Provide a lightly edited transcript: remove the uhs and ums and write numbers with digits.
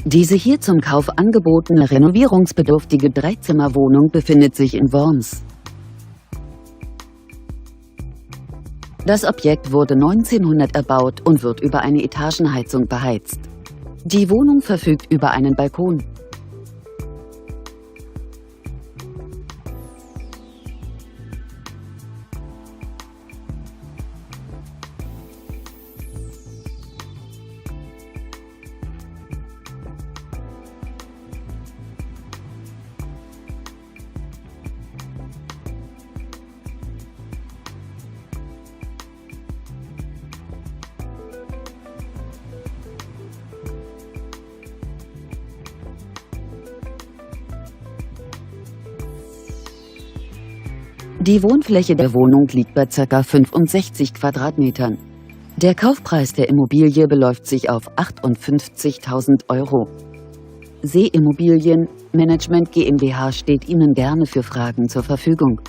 Diese hier zum Kauf angebotene renovierungsbedürftige Dreizimmerwohnung befindet sich in Worms. Das Objekt wurde 1900 erbaut und wird über eine Etagenheizung beheizt. Die Wohnung verfügt über einen Balkon. Die Wohnfläche der Wohnung liegt bei ca. 65 Quadratmetern. Der Kaufpreis der Immobilie beläuft sich auf 58.000 €. See Immobilien Management GmbH steht Ihnen gerne für Fragen zur Verfügung.